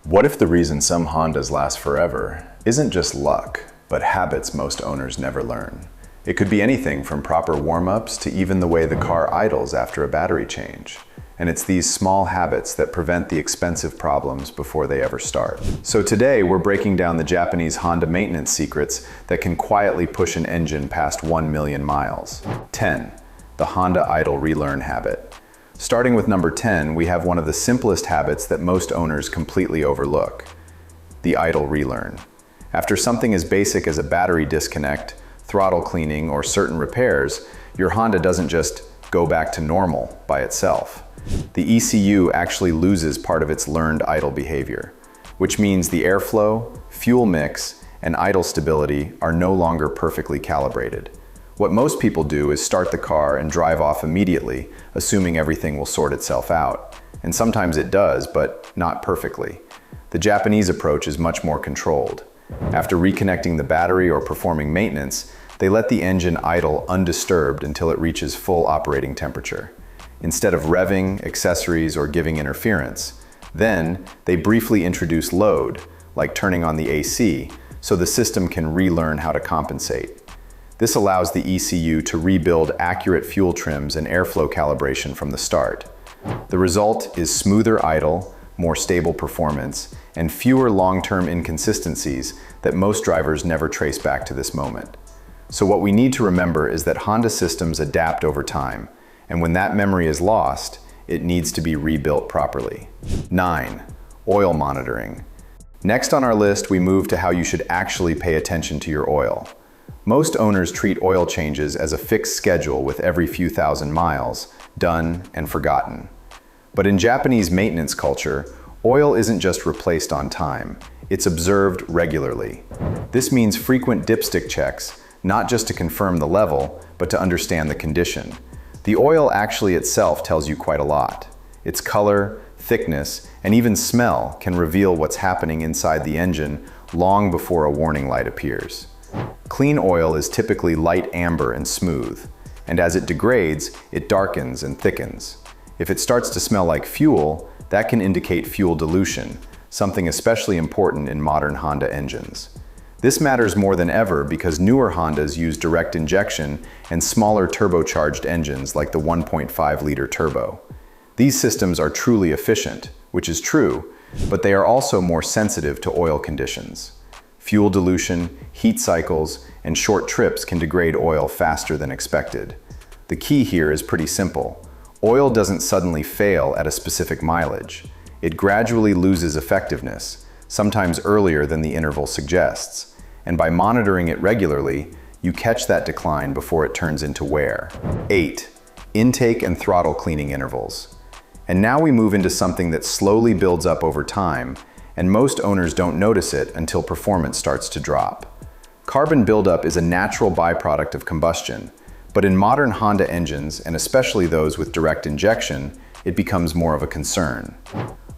What if the reason some Hondas last forever isn't just luck, but habits most owners never learn? It could be anything from proper warm-ups to even the way the car idles after a battery change. And it's these small habits that prevent the expensive problems before they ever start. So today we're breaking down the Japanese Honda maintenance secrets that can quietly push an engine past 1 million miles. 10. The Honda idle relearn habit. Starting with number 10, we have one of the simplest habits that most owners completely overlook: the idle relearn. After something as basic as a battery disconnect, throttle cleaning, or certain repairs, your Honda doesn't just go back to normal by itself. The ECU actually loses part of its learned idle behavior, which means the airflow, fuel mix, and idle stability are no longer perfectly calibrated. What most people do is start the car and drive off immediately, assuming everything will sort itself out. And sometimes it does, but not perfectly. The Japanese approach is much more controlled. After reconnecting the battery or performing maintenance, they let the engine idle undisturbed until it reaches full operating temperature. Instead of revving, accessories, or giving interference, then they briefly introduce load, like turning on the AC, so the system can relearn how to compensate. This allows the ECU to rebuild accurate fuel trims and airflow calibration from the start. The result is smoother idle, more stable performance, and fewer long-term inconsistencies that most drivers never trace back to this moment. So what we need to remember is that Honda systems adapt over time, and when that memory is lost, it needs to be rebuilt properly. 9. Oil monitoring. Next on our list, we move to how you should actually pay attention to your oil. Most owners treat oil changes as a fixed schedule with every few thousand miles, done and forgotten. But in Japanese maintenance culture, oil isn't just replaced on time, it's observed regularly. This means frequent dipstick checks, not just to confirm the level, but to understand the condition. The oil actually itself tells you quite a lot. Its color, thickness, and even smell can reveal what's happening inside the engine long before a warning light appears. Clean oil is typically light amber and smooth, and as it degrades, it darkens and thickens. If it starts to smell like fuel, that can indicate fuel dilution, something especially important in modern Honda engines. This matters more than ever because newer Hondas use direct injection and smaller turbocharged engines like the 1.5-liter turbo. These systems are truly efficient, which is true, but they are also more sensitive to oil conditions. Fuel dilution, heat cycles, and short trips can degrade oil faster than expected. The key here is pretty simple. Oil doesn't suddenly fail at a specific mileage. It gradually loses effectiveness, sometimes earlier than the interval suggests. And by monitoring it regularly, you catch that decline before it turns into wear. 8. Intake and throttle cleaning intervals. And now we move into something that slowly builds up over time, and most owners don't notice it until performance starts to drop. Carbon buildup is a natural byproduct of combustion, but in modern Honda engines, and especially those with direct injection, it becomes more of a concern.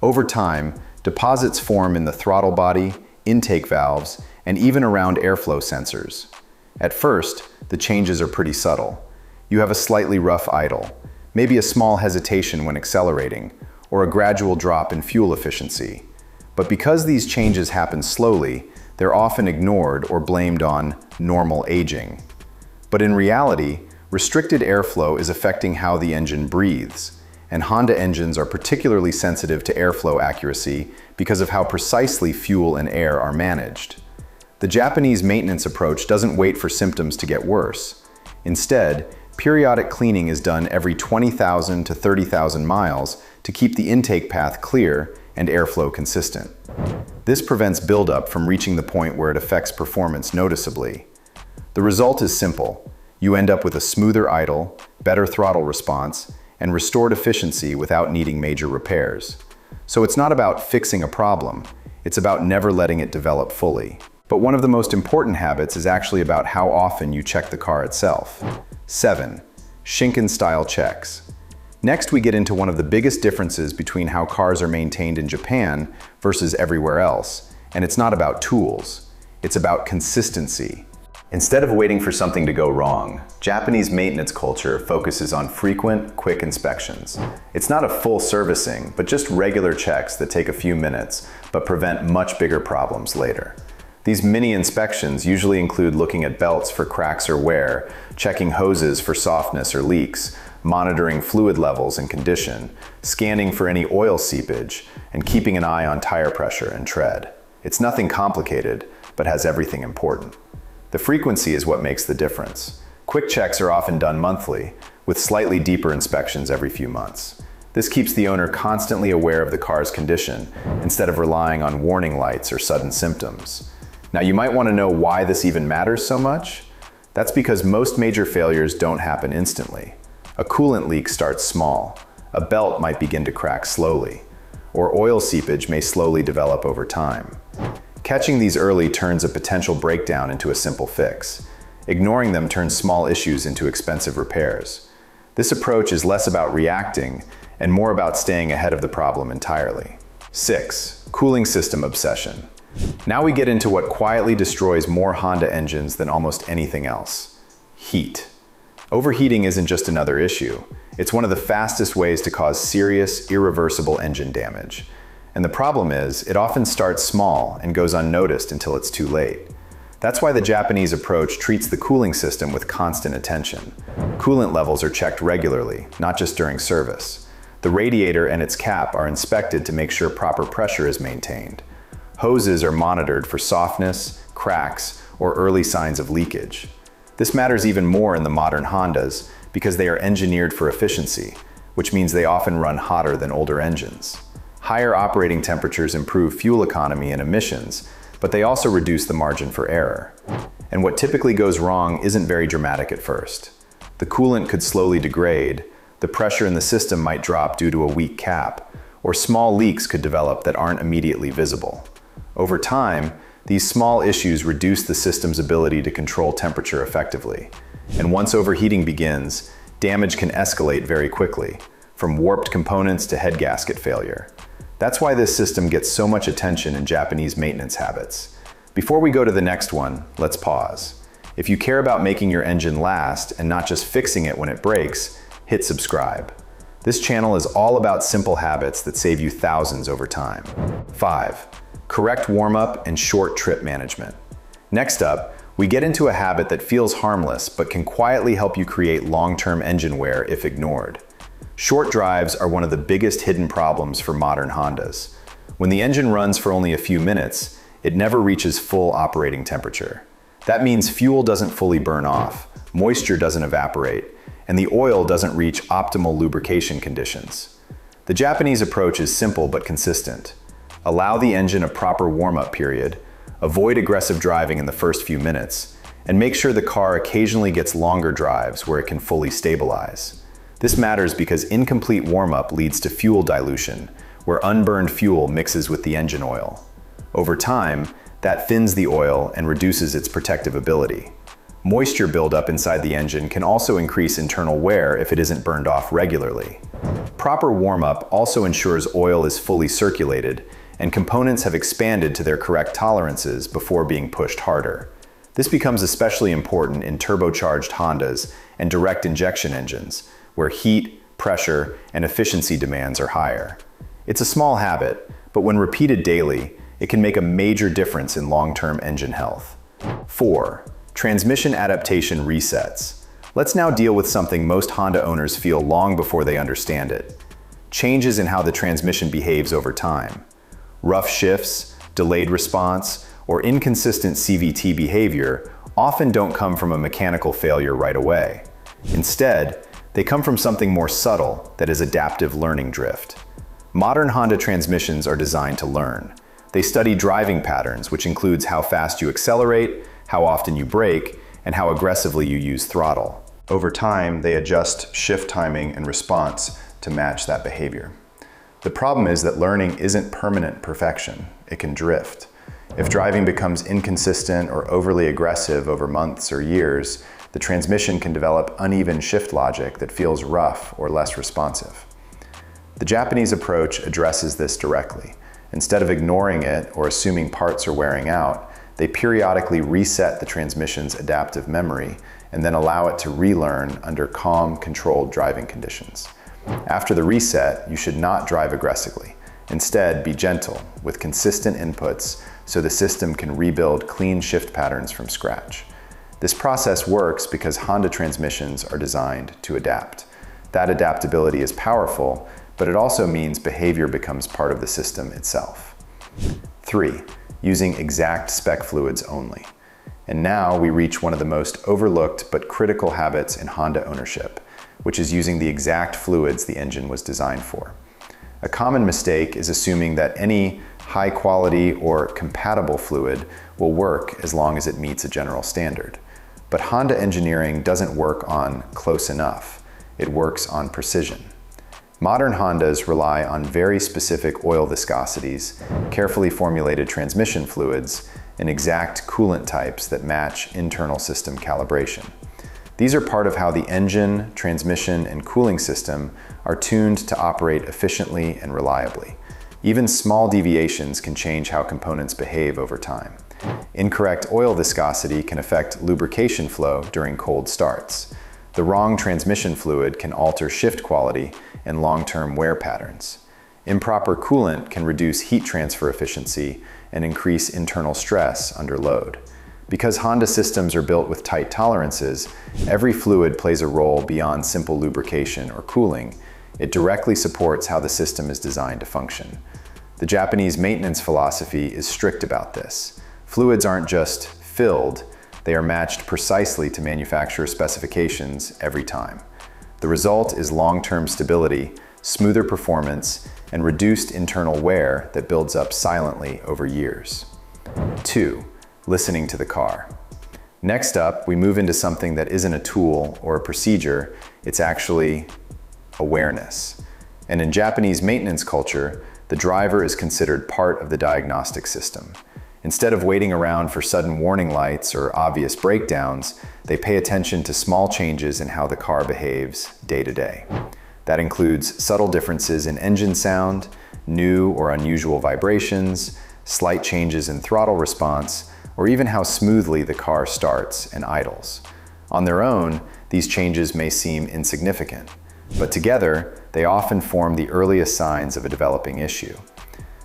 Over time, deposits form in the throttle body, intake valves, and even around airflow sensors. At first, the changes are pretty subtle. You have a slightly rough idle, maybe a small hesitation when accelerating, or a gradual drop in fuel efficiency. But because these changes happen slowly, they're often ignored or blamed on normal aging. But in reality, restricted airflow is affecting how the engine breathes, and Honda engines are particularly sensitive to airflow accuracy because of how precisely fuel and air are managed. The Japanese maintenance approach doesn't wait for symptoms to get worse. Instead, periodic cleaning is done every 20,000 to 30,000 miles to keep the intake path clear and airflow consistent. This prevents buildup from reaching the point where it affects performance noticeably. The result is simple. You end up with a smoother idle, better throttle response, and restored efficiency without needing major repairs. So it's not about fixing a problem, it's about never letting it develop fully. But one of the most important habits is actually about how often you check the car itself. 7. Shinken-style checks. Next, we get into one of the biggest differences between how cars are maintained in Japan versus everywhere else, and it's not about tools, it's about consistency. Instead of waiting for something to go wrong, Japanese maintenance culture focuses on frequent, quick inspections. It's not a full servicing, but just regular checks that take a few minutes, but prevent much bigger problems later. These mini inspections usually include looking at belts for cracks or wear, checking hoses for softness or leaks, monitoring fluid levels and condition, scanning for any oil seepage, and keeping an eye on tire pressure and tread. It's nothing complicated, but has everything important. The frequency is what makes the difference. Quick checks are often done monthly, with slightly deeper inspections every few months. This keeps the owner constantly aware of the car's condition, instead of relying on warning lights or sudden symptoms. Now, you might want to know why this even matters so much. That's because most major failures don't happen instantly. A coolant leak starts small, a belt might begin to crack slowly, or oil seepage may slowly develop over time. Catching these early turns a potential breakdown into a simple fix. Ignoring them turns small issues into expensive repairs. This approach is less about reacting and more about staying ahead of the problem entirely. 6. Cooling system obsession. Now we get into what quietly destroys more Honda engines than almost anything else: heat. Overheating isn't just another issue. It's one of the fastest ways to cause serious, irreversible engine damage. And the problem is, it often starts small and goes unnoticed until it's too late. That's why the Japanese approach treats the cooling system with constant attention. Coolant levels are checked regularly, not just during service. The radiator and its cap are inspected to make sure proper pressure is maintained. Hoses are monitored for softness, cracks, or early signs of leakage. This matters even more in the modern Hondas because they are engineered for efficiency, which means they often run hotter than older engines. Higher operating temperatures improve fuel economy and emissions, but they also reduce the margin for error. And what typically goes wrong isn't very dramatic at first. The coolant could slowly degrade, the pressure in the system might drop due to a weak cap, or small leaks could develop that aren't immediately visible. Over time, these small issues reduce the system's ability to control temperature effectively. And once overheating begins, damage can escalate very quickly, from warped components to head gasket failure. That's why this system gets so much attention in Japanese maintenance habits. Before we go to the next one, let's pause. If you care about making your engine last and not just fixing it when it breaks, hit subscribe. This channel is all about simple habits that save you thousands over time. 5. Correct warm-up and short trip management. Next up, we get into a habit that feels harmless but can quietly help you create long-term engine wear if ignored. Short drives are one of the biggest hidden problems for modern Hondas. When the engine runs for only a few minutes, it never reaches full operating temperature. That means fuel doesn't fully burn off, moisture doesn't evaporate, and the oil doesn't reach optimal lubrication conditions. The Japanese approach is simple but consistent. Allow the engine a proper warm-up period, avoid aggressive driving in the first few minutes, and make sure the car occasionally gets longer drives where it can fully stabilize. This matters because incomplete warm-up leads to fuel dilution, where unburned fuel mixes with the engine oil. Over time, that thins the oil and reduces its protective ability. Moisture buildup inside the engine can also increase internal wear if it isn't burned off regularly. Proper warm-up also ensures oil is fully circulated and components have expanded to their correct tolerances before being pushed harder. This becomes especially important in turbocharged Hondas and direct injection engines, where heat, pressure, and efficiency demands are higher. It's a small habit, but when repeated daily, it can make a major difference in long-term engine health. 4. Transmission adaptation resets. Let's now deal with something most Honda owners feel long before they understand it: changes in how the transmission behaves over time. Rough shifts, delayed response, or inconsistent CVT behavior often don't come from a mechanical failure right away. Instead, they come from something more subtle that is adaptive learning drift. Modern Honda transmissions are designed to learn. They study driving patterns, which includes how fast you accelerate, how often you brake, and how aggressively you use throttle. Over time, they adjust shift timing and response to match that behavior. The problem is that learning isn't permanent perfection. It can drift. If driving becomes inconsistent or overly aggressive over months or years, the transmission can develop uneven shift logic that feels rough or less responsive. The Japanese approach addresses this directly. Instead of ignoring it or assuming parts are wearing out, They periodically reset the transmission's adaptive memory and then allow it to relearn under calm, controlled driving conditions. After the reset, you should not drive aggressively. Instead, be gentle with consistent inputs so the system can rebuild clean shift patterns from scratch. This process works because Honda transmissions are designed to adapt. That adaptability is powerful, but it also means behavior becomes part of the system itself. 3. Using exact spec fluids only. And now we reach one of the most overlooked but critical habits in Honda ownership, which is using the exact fluids the engine was designed for. A common mistake is assuming that any high quality or compatible fluid will work as long as it meets a general standard. But Honda engineering doesn't work on close enough. It works on precision. Modern Hondas rely on very specific oil viscosities, carefully formulated transmission fluids, and exact coolant types that match internal system calibration. These are part of how the engine, transmission, and cooling system are tuned to operate efficiently and reliably. Even small deviations can change how components behave over time. Incorrect oil viscosity can affect lubrication flow during cold starts. The wrong transmission fluid can alter shift quality and long-term wear patterns. Improper coolant can reduce heat transfer efficiency and increase internal stress under load. Because Honda systems are built with tight tolerances, every fluid plays a role beyond simple lubrication or cooling. It directly supports how the system is designed to function. The Japanese maintenance philosophy is strict about this. Fluids aren't just filled, they are matched precisely to manufacturer specifications every time. The result is long-term stability, smoother performance, and reduced internal wear that builds up silently over years. 2. Listening to the car. Next up, we move into something that isn't a tool or a procedure, it's actually awareness. And in Japanese maintenance culture, the driver is considered part of the diagnostic system. Instead of waiting around for sudden warning lights or obvious breakdowns, they pay attention to small changes in how the car behaves day to day. That includes subtle differences in engine sound, new or unusual vibrations, slight changes in throttle response, or even how smoothly the car starts and idles. On their own, these changes may seem insignificant, but together, they often form the earliest signs of a developing issue.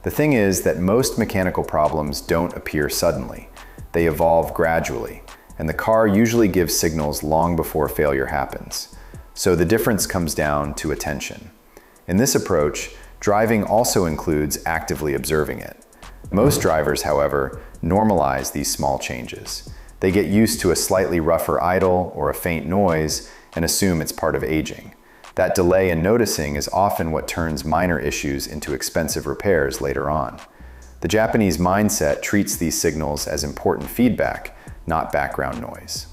The thing is that most mechanical problems don't appear suddenly. They evolve gradually, and the car usually gives signals long before failure happens. So the difference comes down to attention. In this approach, driving also includes actively observing it. Most drivers, however, normalize these small changes. They get used to a slightly rougher idle or a faint noise and assume it's part of aging. That delay in noticing is often what turns minor issues into expensive repairs later on. The Japanese mindset treats these signals as important feedback, not background noise.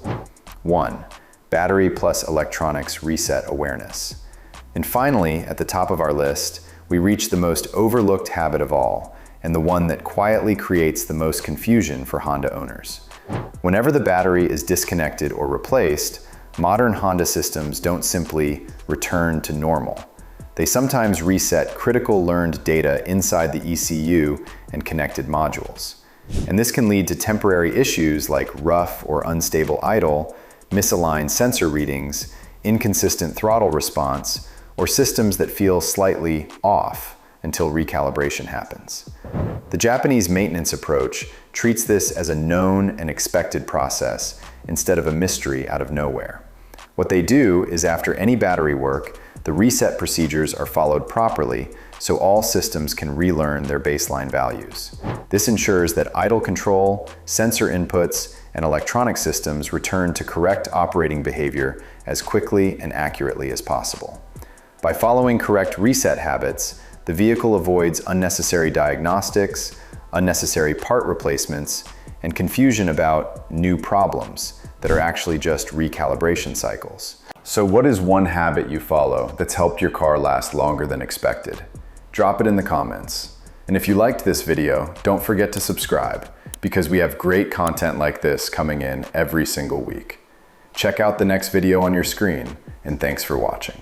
1. Battery plus electronics reset awareness. And finally, at the top of our list, we reach the most overlooked habit of all, and the one that quietly creates the most confusion for Honda owners. Whenever the battery is disconnected or replaced, modern Honda systems don't simply return to normal. They sometimes reset critical learned data inside the ECU and connected modules. And this can lead to temporary issues like rough or unstable idle, misaligned sensor readings, inconsistent throttle response, or systems that feel slightly off until recalibration happens. The Japanese maintenance approach treats this as a known and expected process instead of a mystery out of nowhere. What they do is after any battery work, the reset procedures are followed properly so all systems can relearn their baseline values. This ensures that idle control, sensor inputs, and electronic systems return to correct operating behavior as quickly and accurately as possible. By following correct reset habits, the vehicle avoids unnecessary diagnostics, unnecessary part replacements, and confusion about new problems that are actually just recalibration cycles. So what is one habit you follow that's helped your car last longer than expected? Drop it in the comments. And if you liked this video, don't forget to subscribe, because we have great content like this coming in every single week. Check out the next video on your screen, and thanks for watching.